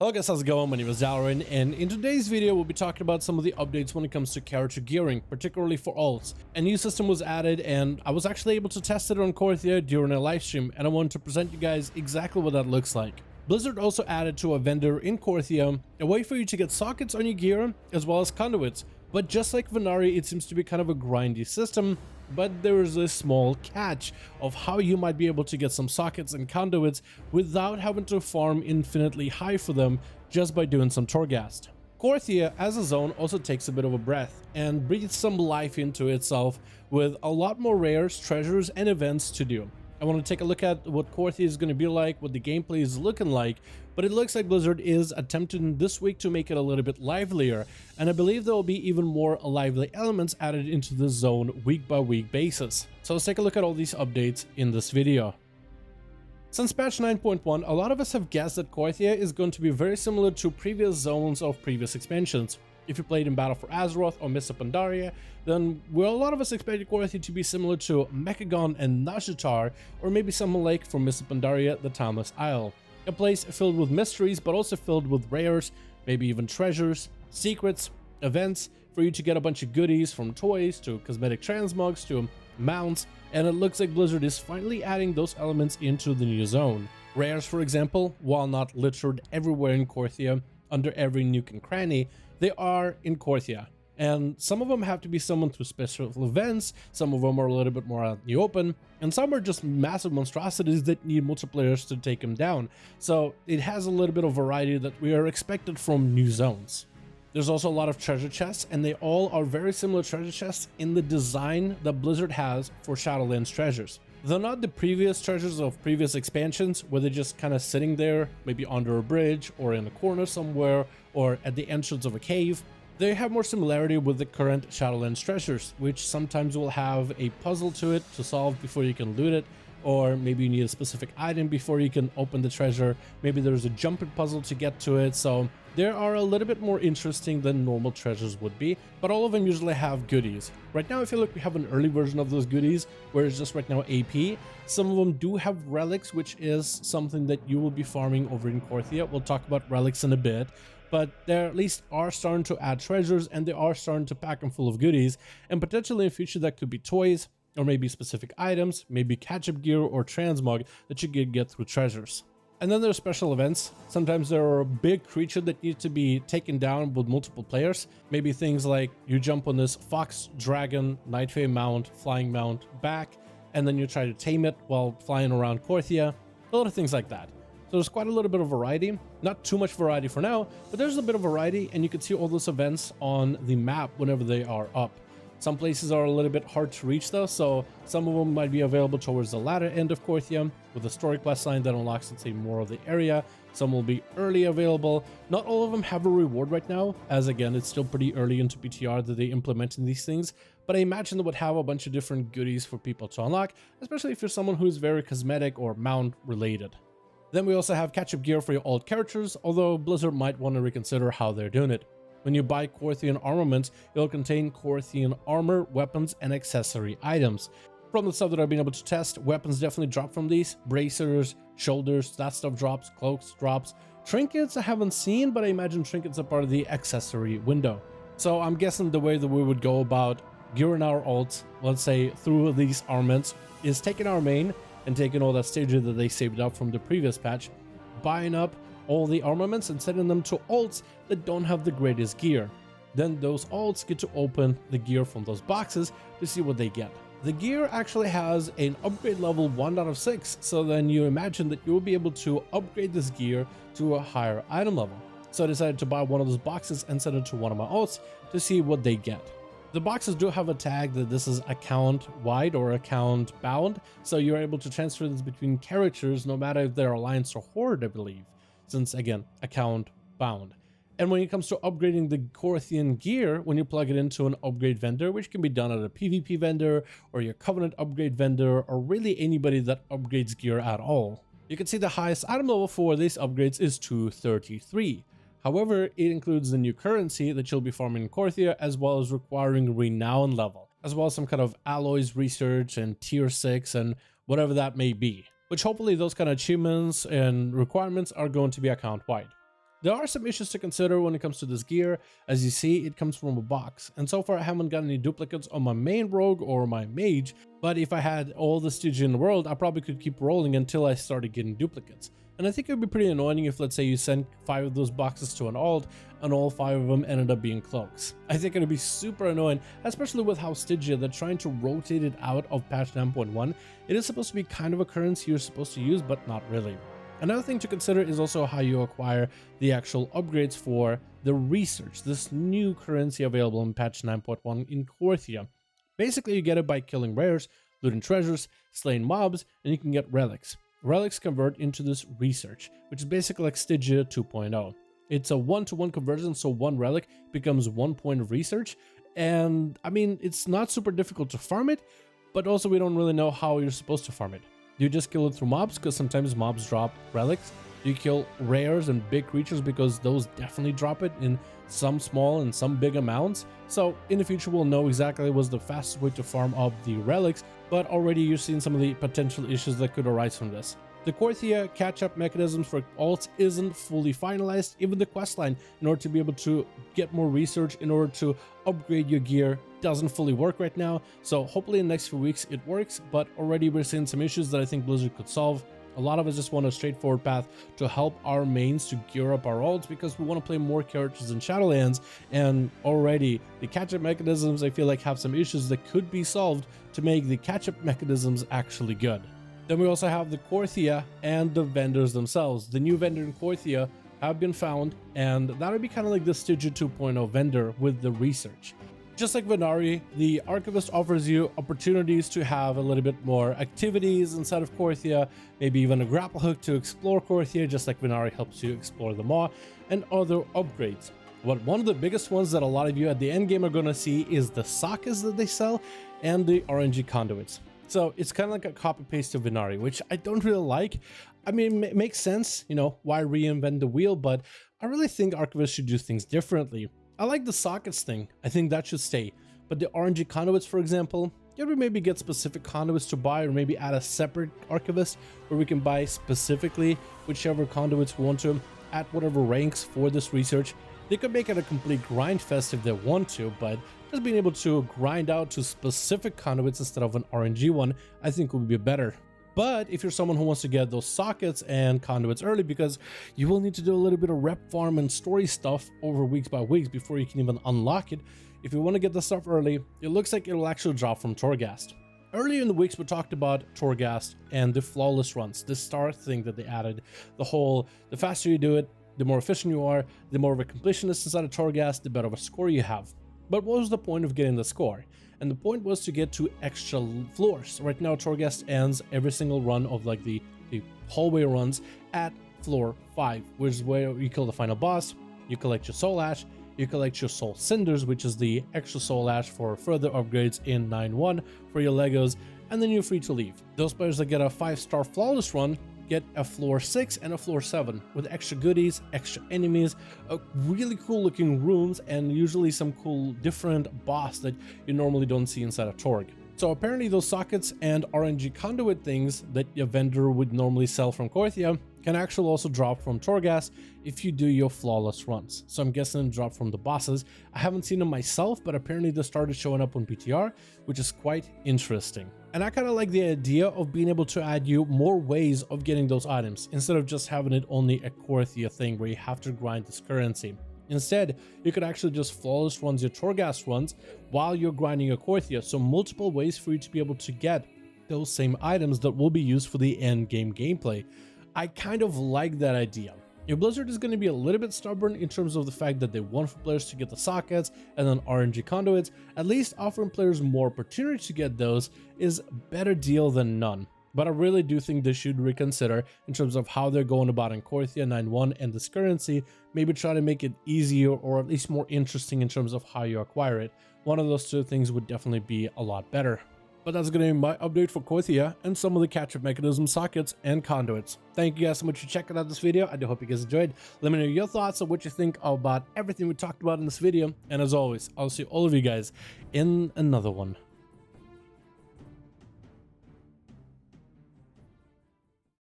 Hello guys, how's it going? My name is Dalaran, and in today's video we'll be talking about some of the updates when it comes to character gearing, particularly for alts. A new system was added and I was actually able to test it on Korthia during a live stream, and I wanted to present you guys exactly what that looks like. Blizzard also added to a vendor in Korthia a way for you to get sockets on your gear as well as conduits, but just like Vanari, it seems to be kind of a grindy system. But there is a small catch of how you might be able to get some sockets and conduits without having to farm infinitely high for them just by doing some Torghast. Korthia as a zone also takes a bit of a breath and breathes some life into itself with a lot more rares, treasures and events to do. I want to take a look at what Korthia is going to be like, what the gameplay is looking like, but it looks like Blizzard is attempting this week to make it a little bit livelier, and I believe there will be even more lively elements added into the zone week by week basis. So let's take a look at all these updates in this video. Since patch 9.1, a lot of us have guessed that Korthia is going to be very similar to previous zones of previous expansions. If you played in Battle for Azeroth or Mists of Pandaria, then a lot of us expected Korthia to be similar to Mechagon and Nazjatar, or maybe something like from Mists of Pandaria, the Timeless Isle. A place filled with mysteries, but also filled with rares, maybe even treasures, secrets, events, for you to get a bunch of goodies from toys to cosmetic transmogs to mounts, and it looks like Blizzard is finally adding those elements into the new zone. Rares, for example, while not littered everywhere in Korthia, under every nook and cranny, they are in Korthia, and some of them have to be summoned through special events, some of them are a little bit more out in the open, and some are just massive monstrosities that need multiplayers to take them down. So it has a little bit of variety that we are expected from new zones. There's also a lot of treasure chests, and they all are very similar treasure chests in the design that Blizzard has for Shadowlands treasures. They're not the previous treasures of previous expansions where they're just kind of sitting there, maybe under a bridge or in a corner somewhere or at the entrance of a cave. They have more similarity with the current Shadowlands treasures, which sometimes will have a puzzle to it to solve before you can loot it, or maybe you need a specific item before you can open the treasure. Maybe there's a jumping puzzle to get to it, so they are a little bit more interesting than normal treasures would be, but all of them usually have goodies. Right now I feel like we have an early version of those goodies where it's just right now AP. Some of them do have relics, which is something that you will be farming over in Korthia. We'll talk about relics in a bit, but they at least are starting to add treasures and they are starting to pack them full of goodies, and potentially in the future that could be toys or maybe specific items, maybe catch-up gear or transmog that you can get through treasures. And then there's special events. Sometimes there are a big creature that needs to be taken down with multiple players. Maybe things like you jump on this fox, dragon, nightfey mount, flying mount back, and then you try to tame it while flying around Korthia. A lot of things like that. So there's quite a little bit of variety. Not too much variety for now, but there's a bit of variety, and you can see all those events on the map whenever they are up. Some places are a little bit hard to reach though, so some of them might be available towards the latter end of Korthia with a story quest line that unlocks, let's say, more of the area. Some will be early available. Not all of them have a reward right now, as again, it's still pretty early into PTR that they implementing these things, but I imagine they would have a bunch of different goodies for people to unlock, especially if you're someone who's very cosmetic or mount related. Then we also have catch-up gear for your old characters, although Blizzard might want to reconsider how they're doing it. When you buy Korthian armaments, it'll contain Korthian armor, weapons, and accessory items. From the stuff that I've been able to test, weapons definitely drop from these. Bracers, shoulders, that stuff drops, cloaks drops. Trinkets I haven't seen, but I imagine trinkets are part of the accessory window. So I'm guessing the way that we would go about gearing our alts, let's say through these armaments, is taking our main and taking all that stage that they saved up from the previous patch, buying up all the armaments and setting them to alts that don't have the greatest gear. Then those alts get to open the gear from those boxes to see what they get. The gear actually has an upgrade level 1 out of 6, so then you imagine that you will be able to upgrade this gear to a higher item level. So I decided to buy one of those boxes and send it to one of my alts to see what they get. The boxes do have a tag that this is account wide or account bound, so you're able to transfer this between characters no matter if they're alliance or horde, I believe, since again, account bound. And when it comes to upgrading the Korthian gear, when you plug it into an upgrade vendor, which can be done at a PvP vendor or your Covenant upgrade vendor, or really anybody that upgrades gear at all, you can see the highest item level for these upgrades is 233. However, it includes the new currency that you'll be farming in Korthia, as well as requiring renown level, as well as some kind of alloys research and tier 6 and whatever that may be, which hopefully those kind of achievements and requirements are going to be account wide. There are some issues to consider when it comes to this gear. As you see, it comes from a box, and so far I haven't got any duplicates on my main rogue or my mage, but if I had all the Stygia in the world, I probably could keep rolling until I started getting duplicates. And I think it would be pretty annoying if, let's say, you send 5 of those boxes to an alt and all 5 of them ended up being cloaks. I think it would be super annoying, especially with how Stygia, they're trying to rotate it out of patch 9.1. It is supposed to be kind of a currency you're supposed to use, but not really. Another thing to consider is also how you acquire the actual upgrades for the research, this new currency available in patch 9.1 in Korthia. Basically, you get it by killing rares, looting treasures, slaying mobs, and you can get relics. Relics convert into this research, which is basically like Stygia 2.0. It's a 1-to-1 conversion, so 1 relic becomes 1 point of research, and I mean, it's not super difficult to farm it, but also we don't really know how you're supposed to farm it. Do you just kill it through mobs, because sometimes mobs drop relics? Do you kill rares and big creatures, because those definitely drop it in some small and some big amounts? So in the future we'll know exactly what's the fastest way to farm up the relics, but already you've seen some of the potential issues that could arise from this. The Korthia catch-up mechanisms for alts isn't fully finalized. Even the questline, in order to be able to get more research, in order to upgrade your gear, doesn't fully work right now. So hopefully in the next few weeks it works, but already we're seeing some issues that I think Blizzard could solve. A lot of us just want a straightforward path to help our mains to gear up our alts, because we want to play more characters in Shadowlands, and already the catch-up mechanisms I feel like have some issues that could be solved to make the catch-up mechanisms actually good. Then we also have the Korthia and the vendors themselves. The new vendor in Korthia have been found, and that would be kind of like the Stygia 2.0 vendor with the research. Just like Venari, the Archivist offers you opportunities to have a little bit more activities inside of Korthia, maybe even a grapple hook to explore Korthia, just like Venari helps you explore the Maw, and other upgrades. But one of the biggest ones that a lot of you at the end game are going to see is the sockets that they sell and the RNG conduits. So it's kind of like a copy-paste of Venari, which I don't really like. I mean, it makes sense, you know, why reinvent the wheel, but I really think Archivists should do things differently. I like the sockets thing, I think that should stay, but the RNG conduits, for example, you ever maybe get specific conduits to buy, or maybe add a separate Archivist where we can buy specifically whichever conduits we want to at whatever ranks for this research. They could make it a complete grind fest if they want to, but just being able to grind out to specific conduits instead of an RNG one, I think would be better. But if you're someone who wants to get those sockets and conduits early, because you will need to do a little bit of rep farm and story stuff over weeks by weeks before you can even unlock it. If you want to get the stuff early, it looks like it will actually drop from Torghast. Earlier in the weeks we talked about Torghast and the flawless runs, the star thing that they added. The faster you do it, the more efficient you are, the more of a completionist inside of Torghast, the better of a score you have. But what was the point of getting the score? And the point was to get to extra floors. Right now Torghast ends every single run of like the hallway runs at floor 5, which is where you kill the final boss, you collect your soul ash, you collect your soul cinders, which is the extra soul ash for further upgrades in 9.1 for your Legos, and then you're free to leave. Those players that get a 5-star flawless run get a floor 6 and a floor 7 with extra goodies, extra enemies, really cool looking rooms, and usually some cool different boss that you normally don't see inside of Torg. So apparently those sockets and RNG conduit things that a vendor would normally sell from Korthia can actually also drop from Torghast if you do your flawless runs. So I'm guessing drop from the bosses. I haven't seen them myself, but apparently they started showing up on PTR, which is quite interesting. And I kind of like the idea of being able to add you more ways of getting those items, instead of just having it only a Korthia thing where you have to grind this currency. Instead, you could actually just flawless runs your Torghast runs while you're grinding your Korthia, so multiple ways for you to be able to get those same items that will be used for the end game gameplay. I kind of like that idea. Your Blizzard is going to be a little bit stubborn in terms of the fact that they want for players to get the sockets and then RNG conduits. At least offering players more opportunity to get those is a better deal than none. But I really do think they should reconsider in terms of how they're going about in Korthia 9.1 and this currency. Maybe try to make it easier, or at least more interesting in terms of how you acquire it. One of those two things would definitely be a lot better. But that's going to be my update for Korthia and some of the catch-up mechanisms, sockets, and conduits. Thank you guys so much for checking out this video. I do hope you guys enjoyed. Let me know your thoughts on what you think about everything we talked about in this video. And as always, I'll see all of you guys in another one.